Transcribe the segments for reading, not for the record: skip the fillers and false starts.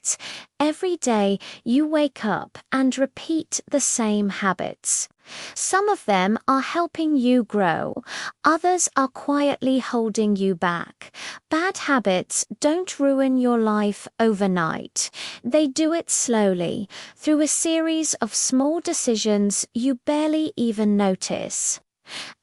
habit. Every day you wake up and repeat the same habits. Some of them are helping you grow, others are quietly holding you back. Bad habits don't ruin your life overnight. They do it slowly, through a series of small decisions you barely even notice.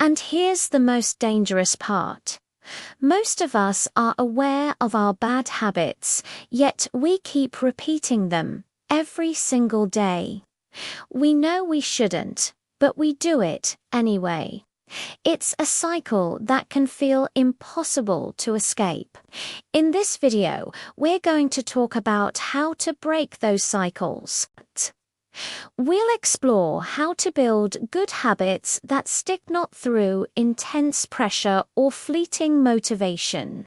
And here's the most dangerous part. Most of us are aware of our bad habits, yet we keep repeating them every single day. We know we shouldn't, but we do it anyway. It's a cycle that can feel impossible to escape. In this video, we're going to talk about how to break those cycles. We'll explore how to build good habits that stick not through intense pressure or fleeting motivation,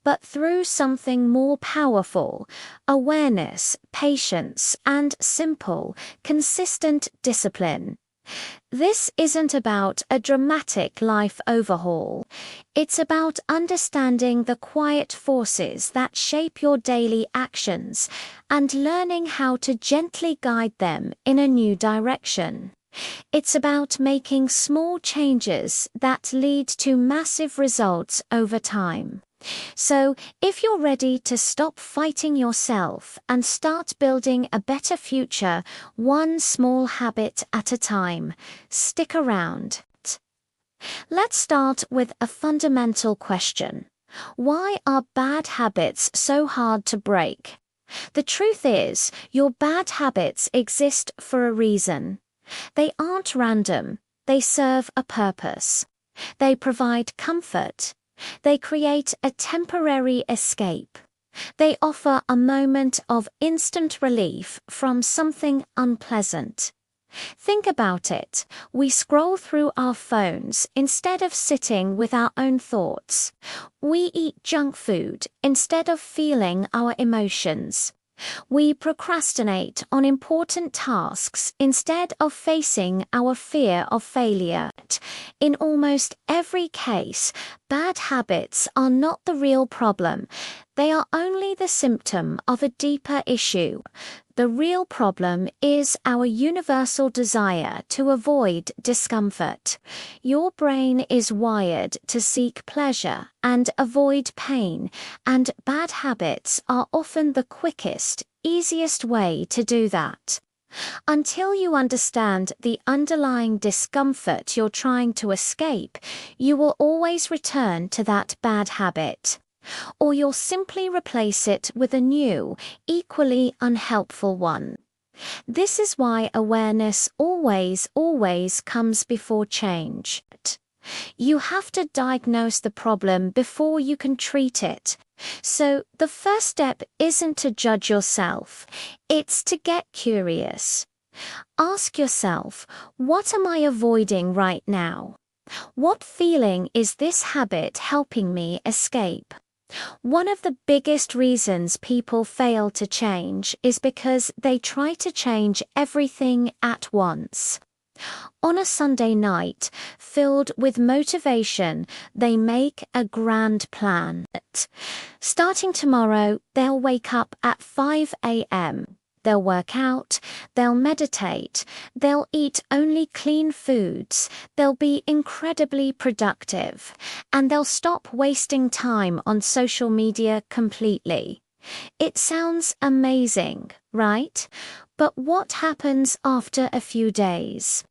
but through something more powerful: awareness, patience, and simple, consistent discipline. This isn't about a dramatic life overhaul. It's about understanding the quiet forces that shape your daily actions and learning how to gently guide them in a new direction. It's about making small changes that lead to massive results over time. So, if you're ready to stop fighting yourself and start building a better future, one small habit at a time, stick around. Let's start with a fundamental question. Why are bad habits so hard to break? The truth is, your bad habits exist for a reason. They aren't random, they serve a purpose. They provide comfort. They create a temporary escape. They offer a moment of instant relief from something unpleasant. Think about it. We scroll through our phones instead of sitting with our own thoughts. We eat junk food instead of feeling our emotions. We procrastinate on important tasks instead of facing our fear of failure. In almost every case, bad habits are not the real problem. They are only the symptom of a deeper issue. The real problem is our universal desire to avoid discomfort. Your brain is wired to seek pleasure and avoid pain, and bad habits are often the quickest, easiest way to do that. Until you understand the underlying discomfort you're trying to escape, you will always return to that bad habit. Or you'll simply replace it with a new, equally unhelpful one. This is why awareness always comes before change. You have to diagnose the problem before you can treat it. So the first step isn't to judge yourself, it's to get curious. Ask yourself, what am I avoiding right now? What feeling is this habit helping me escape? One of the biggest reasons people fail to change is because they try to change everything at once. On a Sunday night, filled with motivation, they make a grand plan. Starting tomorrow, they'll wake up at 5 a.m. They'll work out, they'll meditate, they'll eat only clean foods, they'll be incredibly productive, and they'll stop wasting time on social media completely. It sounds amazing, right? But what happens after a few days?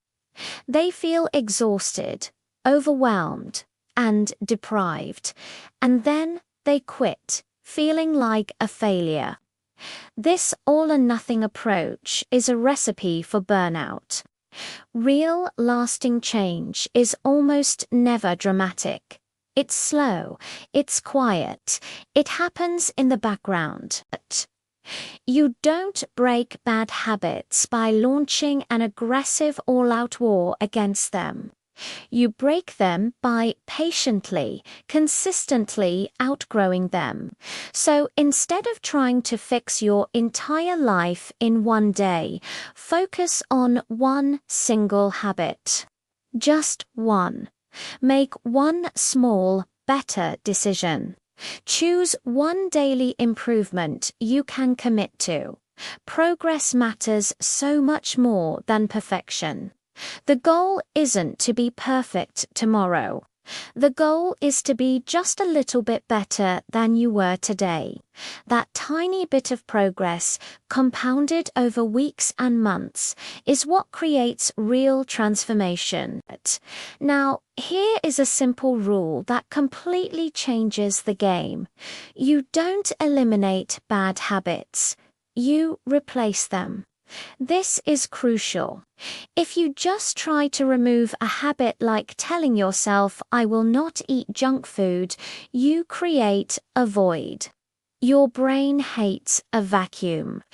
They feel exhausted, overwhelmed, and deprived, and then they quit, feeling like a failure. This all-or-nothing approach is a recipe for burnout. Real, lasting change is almost never dramatic. It's slow, it's quiet, it happens in the background. You don't break bad habits by launching an aggressive all-out war against them. You break them by patiently, consistently outgrowing them. So instead of trying to fix your entire life in one day, focus on one single habit. Just one. Make one small, better decision. Choose one daily improvement you can commit to. Progress matters so much more than perfection. The goal isn't to be perfect tomorrow. The goal is to be just a little bit better than you were today. That tiny bit of progress, compounded over weeks and months, is what creates real transformation. Now, here is a simple rule that completely changes the game. You don't eliminate bad habits. You replace them. This is crucial. If you just try to remove a habit like telling yourself, "I will not eat junk food," you create a void. Your brain hates a vacuum.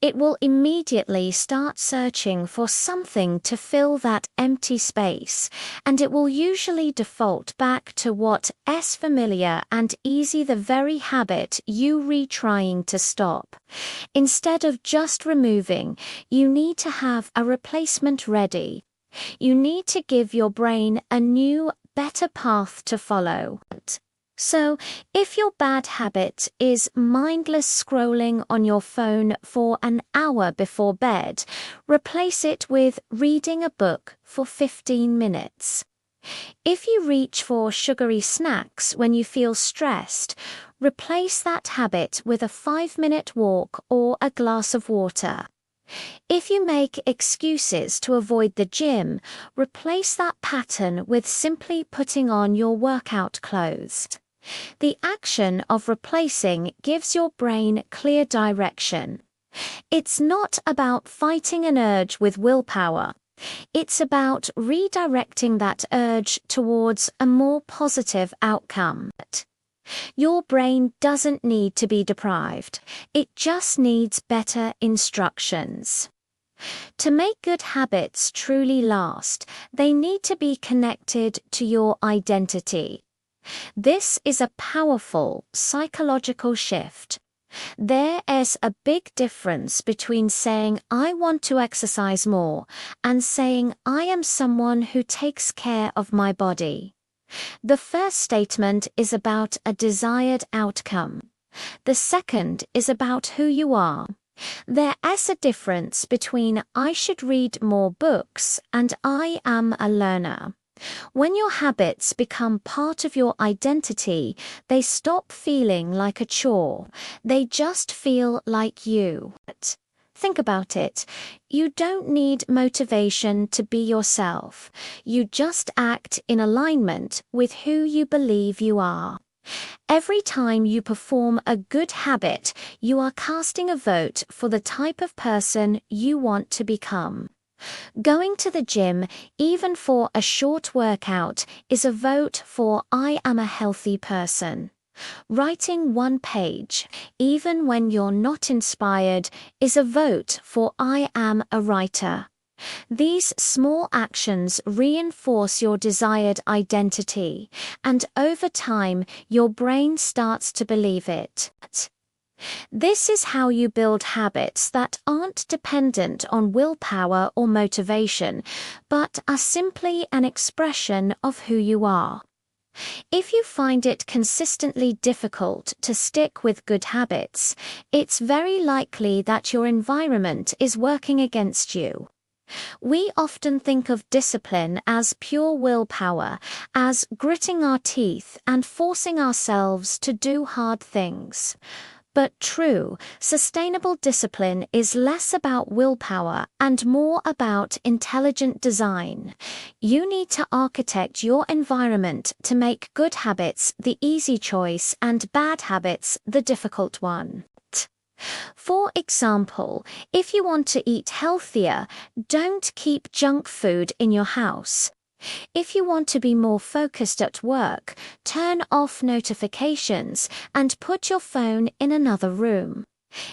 It will immediately start searching for something to fill that empty space, and it will usually default back to what's familiar and easy, the very habit you retrying to stop. Instead of just removing, you need to have a replacement ready. You need to give your brain a new, better path to follow. So, if your bad habit is mindless scrolling on your phone for an hour before bed, replace it with reading a book for 15 minutes. If you reach for sugary snacks when you feel stressed, replace that habit with a 5-minute walk or a glass of water. If you make excuses to avoid the gym, replace that pattern with simply putting on your workout clothes. The action of replacing gives your brain clear direction. It's not about fighting an urge with willpower. It's about redirecting that urge towards a more positive outcome. Your brain doesn't need to be deprived. It just needs better instructions. To make good habits truly last, they need to be connected to your identity. This is a powerful psychological shift. There is a big difference between saying, "I want to exercise more," and saying, "I am someone who takes care of my body." The first statement is about a desired outcome. The second is about who you are. There is a difference between "I should read more books" and "I am a learner." When your habits become part of your identity, they stop feeling like a chore. They just feel like you. Think about it. You don't need motivation to be yourself. You just act in alignment with who you believe you are. Every time you perform a good habit, you are casting a vote for the type of person you want to become. Going to the gym, even for a short workout, is a vote for "I am a healthy person." Writing one page, even when you're not inspired, is a vote for "I am a writer." These small actions reinforce your desired identity, and over time, your brain starts to believe it. This is how you build habits that aren't dependent on willpower or motivation, but are simply an expression of who you are. If you find it consistently difficult to stick with good habits, it's very likely that your environment is working against you. We often think of discipline as pure willpower, as gritting our teeth and forcing ourselves to do hard things. But true, sustainable discipline is less about willpower and more about intelligent design. You need to architect your environment to make good habits the easy choice and bad habits the difficult one. For example, if you want to eat healthier, don't keep junk food in your house. If you want to be more focused at work, turn off notifications and put your phone in another room.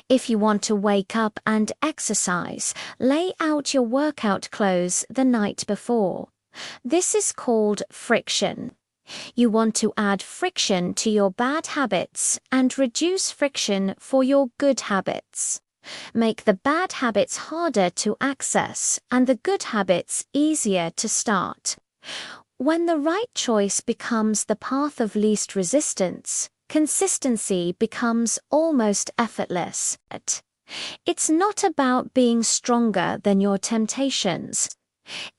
If you want to wake up and exercise, lay out your workout clothes the night before. This is called friction. You want to add friction to your bad habits and reduce friction for your good habits. Make the bad habits harder to access and the good habits easier to start. When the right choice becomes the path of least resistance, consistency becomes almost effortless. It's not about being stronger than your temptations.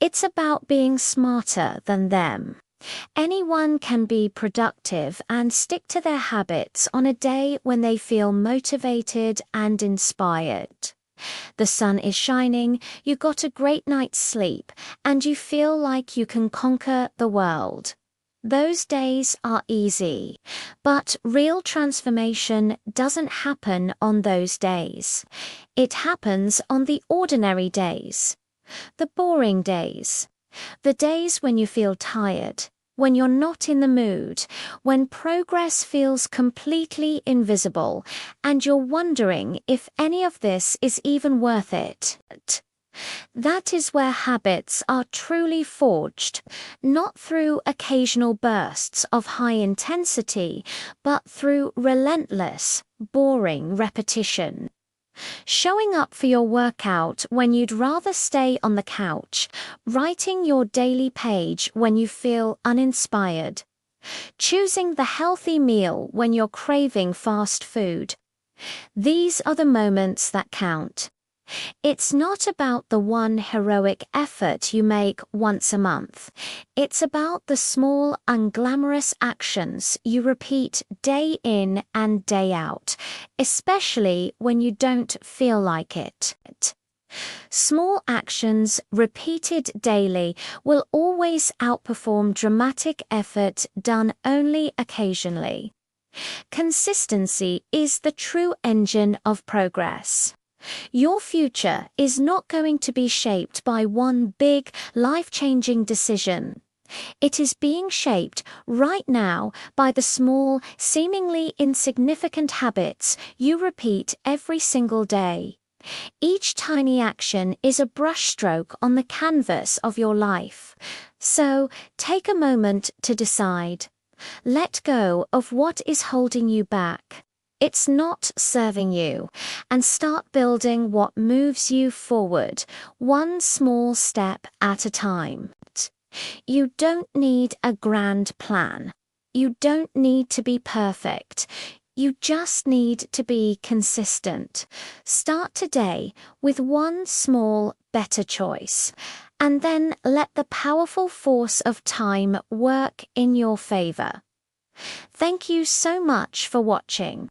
It's about being smarter than them. Anyone can be productive and stick to their habits on a day when they feel motivated and inspired. The sun is shining, you got a great night's sleep, and you feel like you can conquer the world. Those days are easy, but real transformation doesn't happen on those days. It happens on the ordinary days, the boring days, the days when you feel tired, when you're not in the mood, when progress feels completely invisible, and you're wondering if any of this is even worth it. That is where habits are truly forged, not through occasional bursts of high intensity, but through relentless, boring repetition. Showing up for your workout when you'd rather stay on the couch, writing your daily page when you feel uninspired, choosing the healthy meal when you're craving fast food. These are the moments that count. It's not about the one heroic effort you make once a month. It's about the small, unglamorous actions you repeat day in and day out, especially when you don't feel like it. Small actions repeated daily will always outperform dramatic effort done only occasionally. Consistency is the true engine of progress. Your future is not going to be shaped by one big, life-changing decision. It is being shaped right now by the small, seemingly insignificant habits you repeat every single day. Each tiny action is a brushstroke on the canvas of your life. So, take a moment to decide. Let go of what is holding you back. It's not serving you, and start building what moves you forward, one small step at a time. You don't need a grand plan. You don't need to be perfect. You just need to be consistent. Start today with one small, better choice, and then let the powerful force of time work in your favor. Thank you so much for watching.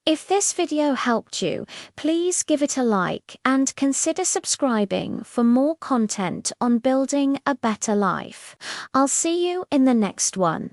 If this video helped you, please give it a like and consider subscribing for more content on building a better life. I'll see you in the next one.